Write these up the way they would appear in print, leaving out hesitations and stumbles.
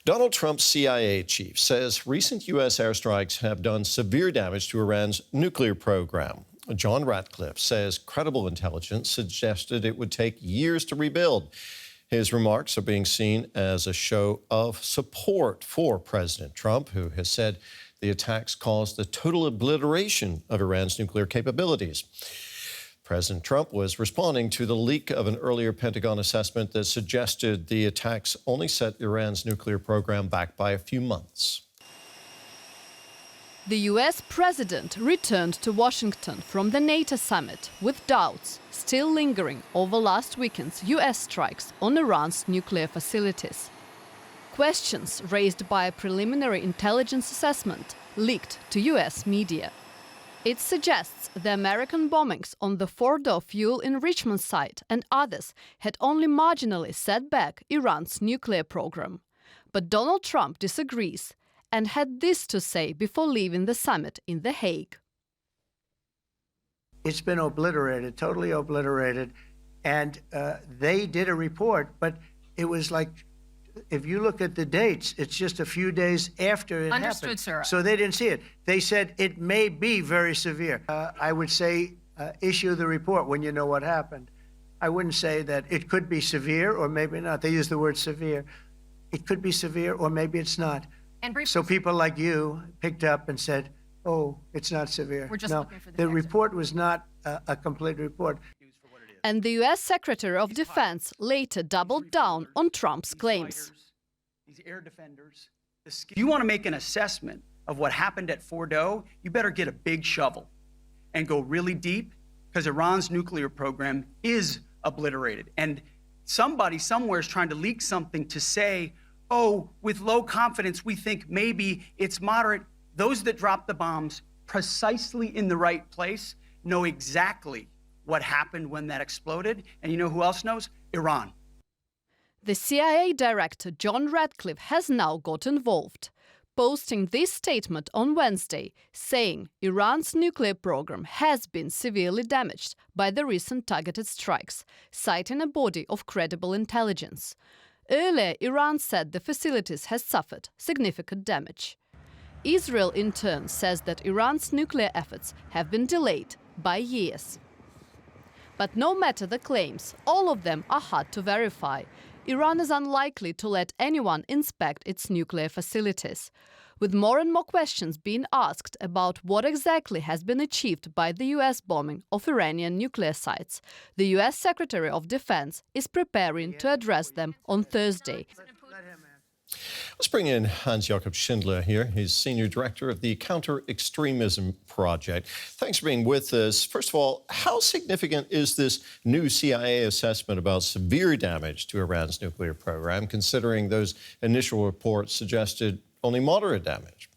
Donald Trump's CIA chief says recent U.S. airstrikes have done severe damage to Iran's nuclear program. John Ratcliffe says credible intelligence suggested it would take years to rebuild. His remarks are being seen as a show of support for President Trump, who has said the attacks caused the total obliteration of Iran's nuclear capabilities. President Trump was responding to the leak of an earlier Pentagon assessment that suggested the attacks only set Iran's nuclear program back by a few months. The US president returned to Washington from the NATO summit with doubts still lingering over last weekend's US strikes on Iran's nuclear facilities. Questions raised by a preliminary intelligence assessment leaked to US media. It suggests the American bombings on the Fordo fuel enrichment site and others had only marginally set back Iran's nuclear program. But Donald Trump disagrees and had this to say before leaving the summit in The Hague. It's been obliterated, totally obliterated. And they did a report, but it was like, if you look at the dates, it's just a few days after it Understood, happened. sir. So they didn't see it. They said it may be very severe. I would say issue the report when you know what happened. I wouldn't say that it could be severe or maybe not. They use the word severe. It could be severe or maybe it's not. And So people like you picked up and said, oh, it's not severe. We're just no, looking for the the facts. report was not a complete report. And the US Secretary of Defense later doubled down on Trump's claims. These air defenders. If you want to make an assessment of what happened at Fordo, you better get a big shovel and go really deep, because Iran's nuclear program is obliterated. And somebody somewhere is trying to leak something to say, oh, with low confidence, we think maybe it's moderate. Those that dropped the bombs precisely in the right place know exactly what happened when that exploded. And you know who else knows? Iran. The CIA director John Ratcliffe has now got involved, posting this statement on Wednesday, saying Iran's nuclear program has been severely damaged by the recent targeted strikes, citing a body of credible intelligence. Earlier, Iran said the facilities has suffered significant damage. Israel, in turn, says that Iran's nuclear efforts have been delayed by years. But no matter the claims, all of them are hard to verify. Iran is unlikely to let anyone inspect its nuclear facilities. With more and more questions being asked about what exactly has been achieved by the US bombing of Iranian nuclear sites, the US Secretary of Defense is preparing to address them on Thursday. Let's bring in Hans-Jacob Schindler here. He's Senior Director of the Counter Extremism Project. Thanks for being with us. First of all, how significant is this new CIA assessment about severe damage to Iran's nuclear program, considering those initial reports suggested only moderate damage?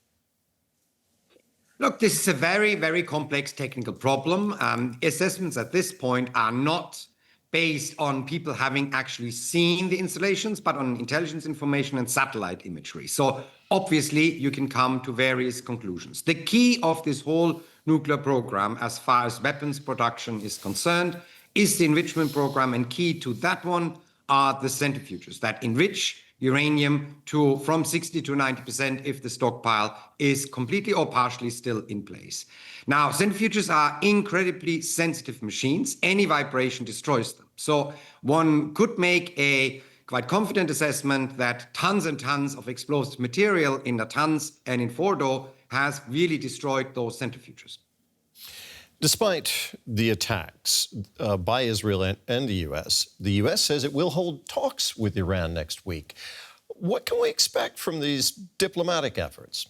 Look, this is a very, very complex technical problem. Assessments at this point are not based on people having actually seen the installations, but on intelligence information and satellite imagery. So obviously, you can come to various conclusions. The key of this whole nuclear program, as far as weapons production is concerned, is the enrichment program, and key to that one are the centrifuges that enrich uranium from 60 to 90% if the stockpile is completely or partially still in place. Now, centrifuges are incredibly sensitive machines. Any vibration destroys them. So one could make a quite confident assessment that tons and tons of explosive material in Natanz and in Fordo has really destroyed those centrifuges. Despite the attacks by Israel and the U.S. says it will hold talks with Iran next week. What can we expect from these diplomatic efforts?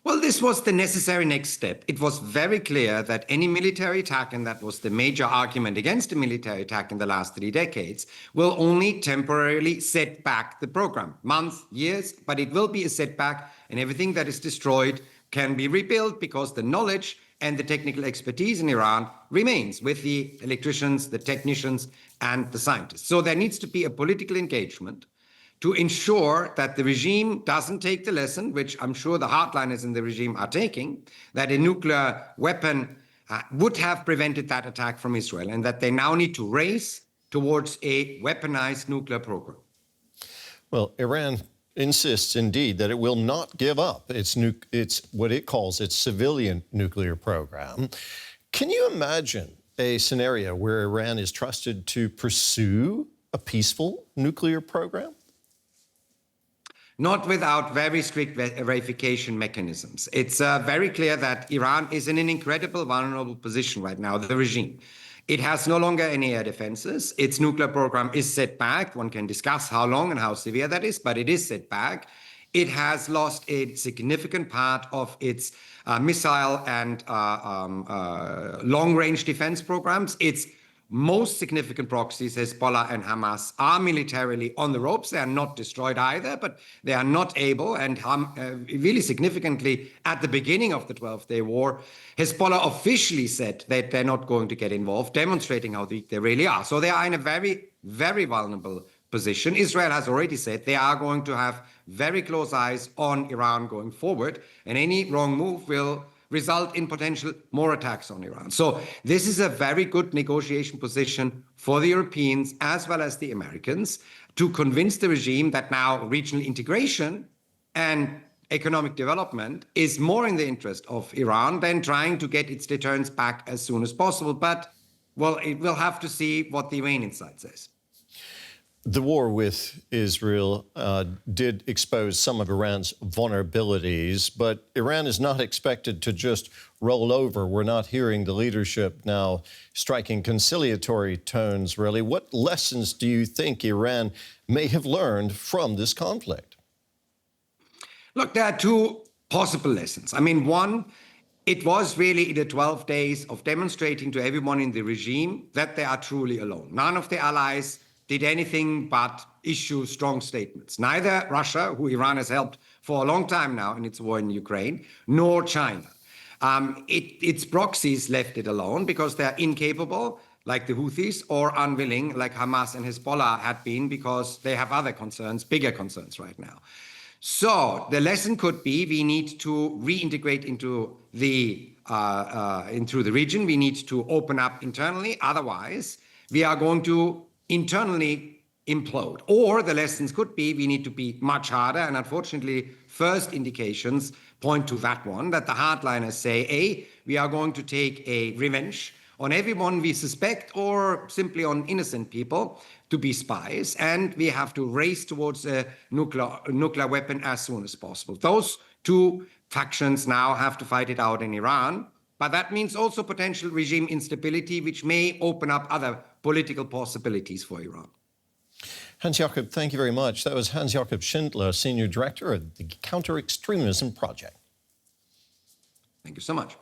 Well, this was the necessary next step. It was very clear that any military attack, and that was the major argument against a military attack in the last 3 decades, will only temporarily set back the program. Months, years, but it will be a setback, and everything that is destroyed can be rebuilt because the knowledge and the technical expertise in Iran remains with the electricians, the technicians, and the scientists. So there needs to be a political engagement to ensure that the regime doesn't take the lesson, which I'm sure the hardliners in the regime are taking, that a nuclear weapon would have prevented that attack from Israel, and that they now need to race towards a weaponized nuclear program. Well, Iran insists indeed that it will not give up its what it calls its civilian nuclear program. Can you imagine a scenario where Iran is trusted to pursue a peaceful nuclear program? Not without very strict verification mechanisms. It's very clear that Iran is in an incredible vulnerable position right now, the regime. It has no longer any air defenses. Its nuclear program is set back. One can discuss how long and how severe that is, but it is set back. It has lost a significant part of its missile and long-range defense programs. Its most significant proxies, Hezbollah and Hamas, are militarily on the ropes. They are not destroyed either, but they are not able. And really significantly, at the beginning of the 12-day war, Hezbollah officially said that they're not going to get involved, demonstrating how weak they really are. So they are in a very, very vulnerable position. Israel has already said they are going to have very close eyes on Iran going forward, and any wrong move will result in potential more attacks on Iran. So this is a very good negotiation position for the Europeans as well as the Americans to convince the regime that now regional integration and economic development is more in the interest of Iran than trying to get its deterrence back as soon as possible. But, well, it will have to see what the Iranian side says. The war with Israel did expose some of Iran's vulnerabilities, but Iran is not expected to just roll over. We're not hearing the leadership now striking conciliatory tones, really. What lessons do you think Iran may have learned from this conflict? Look, there are two possible lessons. I mean, one, it was really the 12 days of demonstrating to everyone in the regime that they are truly alone. None of the allies did anything but issue strong statements. Neither Russia, who Iran has helped for a long time now in its war in Ukraine, nor China. Its proxies left it alone because they're incapable, like the Houthis, or unwilling, like Hamas and Hezbollah had been, because they have other concerns, bigger concerns right now. So the lesson could be we need to reintegrate into the region. We need to open up internally. Otherwise, we are going to internally implode. Or the lessons could be we need to be much harder. And unfortunately, first indications point to that one, that the hardliners say, we are going to take a revenge on everyone we suspect or simply on innocent people to be spies. And we have to race towards a nuclear weapon as soon as possible. Those two factions now have to fight it out in Iran. But that means also potential regime instability, which may open up other political possibilities for Iran. Hans-Jacob, thank you very much. That was Hans-Jacob Schindler, Senior Director of the Counter Extremism Project. Thank you so much.